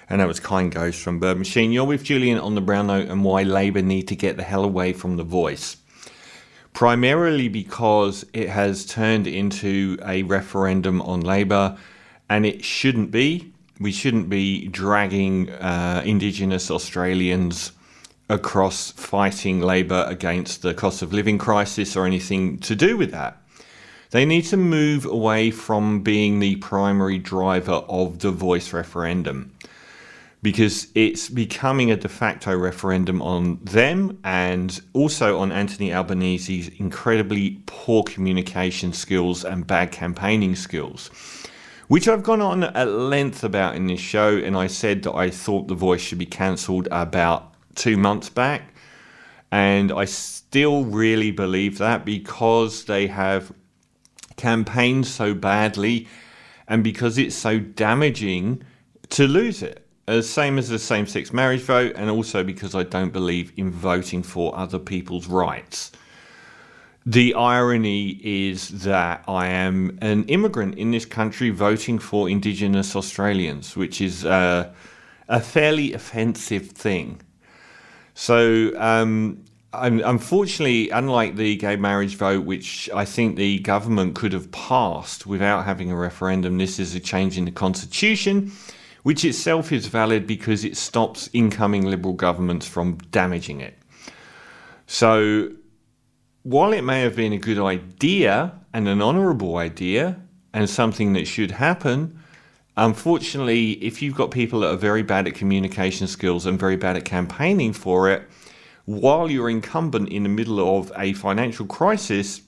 And that was Kind Ghost from Bird Machine. You're with Julian on the Brown Note and why Labour need to get the hell away from The Voice. Primarily because it has turned into a referendum on Labour, and it shouldn't be. We shouldn't be dragging Indigenous Australians across fighting Labour against the cost of living crisis or anything to do with that. They need to move away from being the primary driver of the Voice referendum, because it's becoming a de facto referendum on them and also on Anthony Albanese's incredibly poor communication skills and bad campaigning skills, which I've gone on at length about in this show, and I said that I thought The Voice should be cancelled about 2 months back, and I still really believe that because they have campaigned so badly and because it's so damaging to lose it. Same as the same-sex marriage vote, and also because I don't believe in voting for other people's rights. The irony is that I am an immigrant in this country voting for Indigenous Australians, which is a fairly offensive thing. So, unfortunately, unlike the gay marriage vote, which I think the government could have passed without having a referendum, this is a change in the constitution, which itself is valid because it stops incoming Liberal governments from damaging it. So, while it may have been a good idea and an honourable idea and something that should happen, unfortunately, if you've got people that are very bad at communication skills and very bad at campaigning for it, while you're incumbent in the middle of a financial crisis,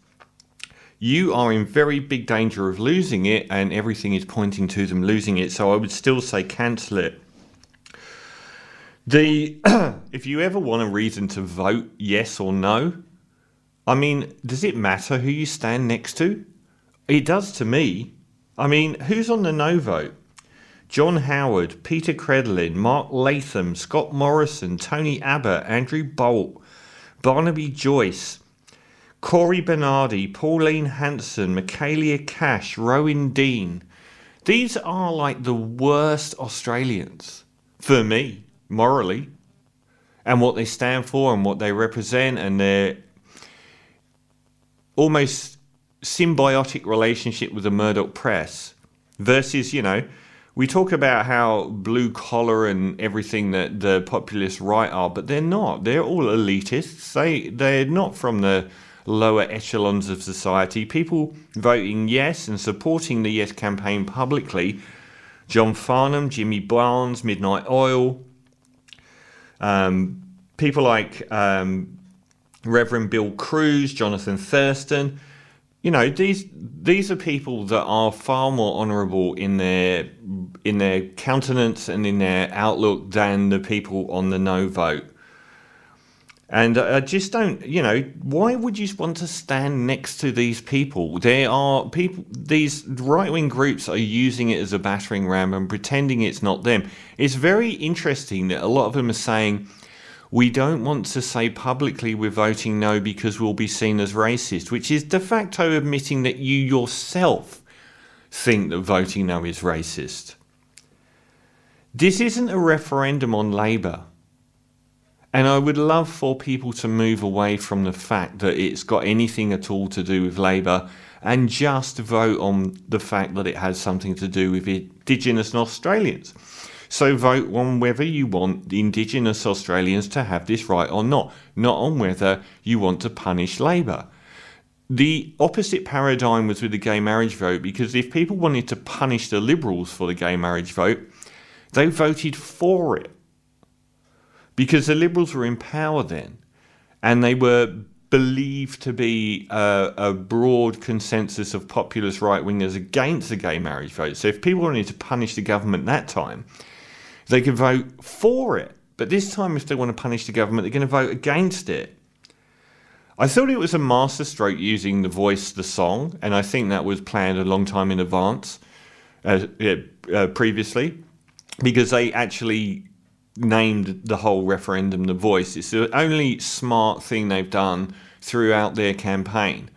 you are in very big danger of losing it, and everything is pointing to them losing it. So I would still say cancel it. If you ever want a reason to vote yes or no, I mean, does it matter who you stand next to? It does to me. I mean, who's on the no vote? John Howard, Peter Credlin, Mark Latham, Scott Morrison, Tony Abbott, Andrew Bolt, Barnaby Joyce, Corey Bernardi, Pauline Hanson, Michaelia Cash, Rowan Dean. These are like the worst Australians for me, morally, and what they stand for and what they represent, and their almost symbiotic relationship with the Murdoch press versus, we talk about how blue collar and everything that the populist right are, but they're not. They're all elitists. They're not from the lower echelons of society. People voting yes and supporting the yes campaign publicly. John Farnham, Jimmy Barnes, Midnight Oil. People like Reverend Bill Cruz, Jonathan Thurston. These are people that are far more honourable in their countenance and in their outlook than the people on the no vote. And I just don't, why would you want to stand next to these people? These right-wing groups are using it as a battering ram and pretending it's not them. It's very interesting that a lot of them are saying, we don't want to say publicly we're voting no because we'll be seen as racist, which is de facto admitting that you yourself think that voting no is racist. This isn't a referendum on Labour. And I would love for people to move away from the fact that it's got anything at all to do with Labour and just vote on the fact that it has something to do with Indigenous Australians. So vote on whether you want the Indigenous Australians to have this right or not on whether you want to punish Labour. The opposite paradigm was with the gay marriage vote, because if people wanted to punish the Liberals for the gay marriage vote, they voted for it. Because the Liberals were in power then, and they were believed to be a broad consensus of populist right-wingers against the gay marriage vote. So if people wanted to punish the government that time, they could vote for it. But this time, if they want to punish the government, they're going to vote against it. I thought it was a masterstroke using The Voice, the song, and I think that was planned a long time in advance, previously, because they actually named the whole referendum The Voice. It's the only smart thing they've done throughout their campaign.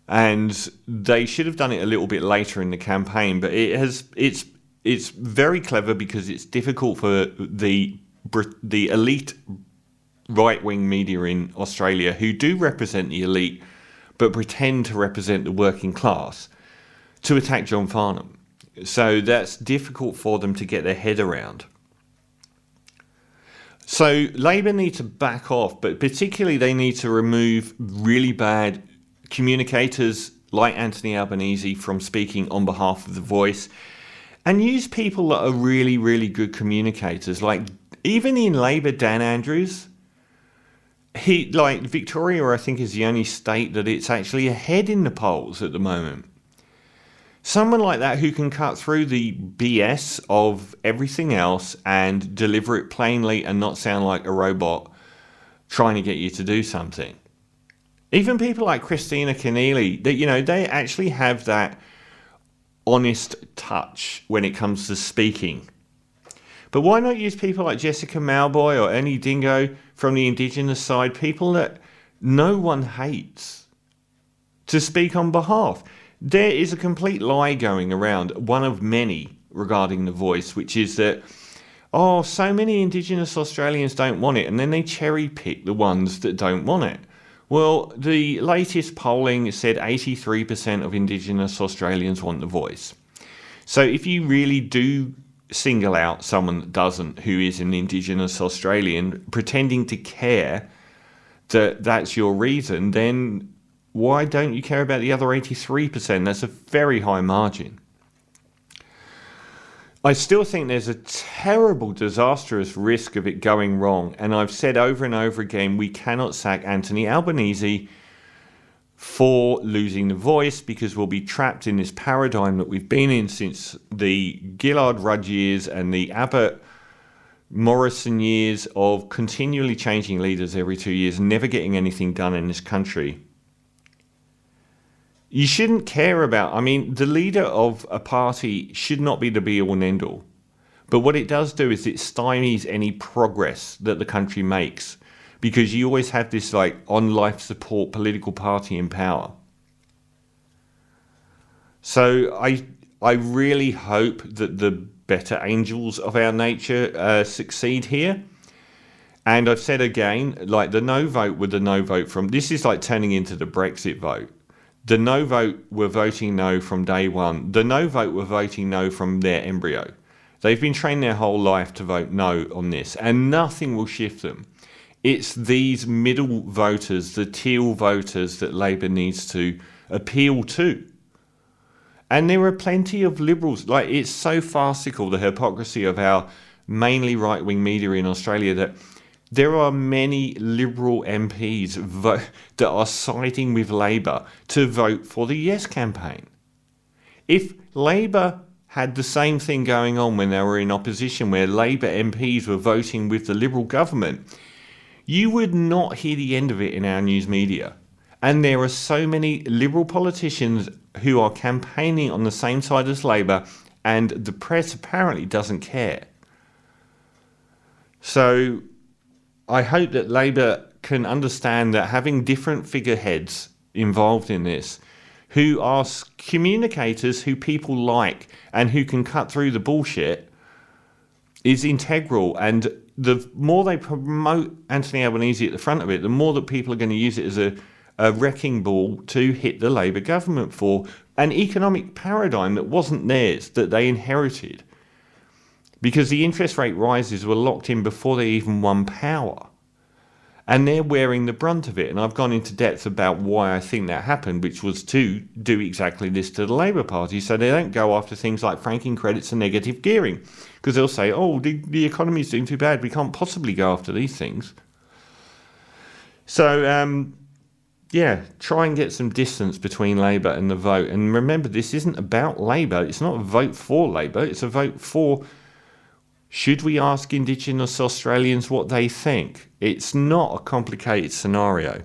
And they should have done it a little bit later in the campaign, but it's it's very clever because it's difficult for the elite right-wing media in Australia, who do represent the elite but pretend to represent the working class, to attack John Farnham. So that's difficult for them to get their head around. So Labour need to back off, but particularly they need to remove really bad communicators like Anthony Albanese from speaking on behalf of The Voice, and use people that are really, really good communicators. Like, even in Labour, Dan Andrews, Victoria, I think, is the only state that it's actually ahead in the polls at the moment. Someone like that who can cut through the BS of everything else and deliver it plainly and not sound like a robot trying to get you to do something. Even people like Christina Keneally, they actually have that honest touch when it comes to speaking. But why not use people like Jessica Mauboy or Ernie Dingo from the Indigenous side, people that no one hates, to speak on behalf? There is a complete lie going around, one of many, regarding The Voice, which is that, so many Indigenous Australians don't want it, and then they cherry pick the ones that don't want it. Well, the latest polling said 83% of Indigenous Australians want The Voice. So if you really do single out someone that doesn't, who is an Indigenous Australian, pretending to care that that's your reason, then why don't you care about the other 83%? That's a very high margin. I still think there's a terrible, disastrous risk of it going wrong. And I've said over and over again, we cannot sack Anthony Albanese for losing The Voice, because we'll be trapped in this paradigm that we've been in since the Gillard Rudd years and the Abbott Morrison years of continually changing leaders every 2 years and never getting anything done in this country. You shouldn't care about, the leader of a party should not be the be-all and end-all. But what it does do is it stymies any progress that the country makes, because you always have this on life support political party in power. So I really hope that the better angels of our nature succeed here. And I've said again, the no vote with the no vote from, this is turning into the Brexit vote. The no vote were voting no from day one. The no vote were voting no from their embryo. They've been trained their whole life to vote no on this, and nothing will shift them. It's these middle voters, the teal voters, that Labour needs to appeal to. And there are plenty of Liberals. It's so farcical, the hypocrisy of our mainly right-wing media in Australia, that there are many Liberal MPs that are siding with Labour to vote for the Yes campaign. If Labour had the same thing going on when they were in opposition, where Labour MPs were voting with the Liberal government, you would not hear the end of it in our news media. And there are so many Liberal politicians who are campaigning on the same side as Labour, and the press apparently doesn't care. So I hope that Labour can understand that having different figureheads involved in this, who are communicators who people like and who can cut through the bullshit, is integral. And the more they promote Anthony Albanese at the front of it, the more that people are going to use it as a wrecking ball to hit the Labour government for an economic paradigm that wasn't theirs, that they inherited. Because the interest rate rises were locked in before they even won power. And they're wearing the brunt of it. And I've gone into depth about why I think that happened, which was to do exactly this to the Labour Party, so they don't go after things like franking credits and negative gearing. Because they'll say, the economy's doing too bad, we can't possibly go after these things. So, try and get some distance between Labour and the vote. And remember, this isn't about Labour. It's not a vote for Labour. It's a vote for, should we ask Indigenous Australians what they think? It's not a complicated scenario.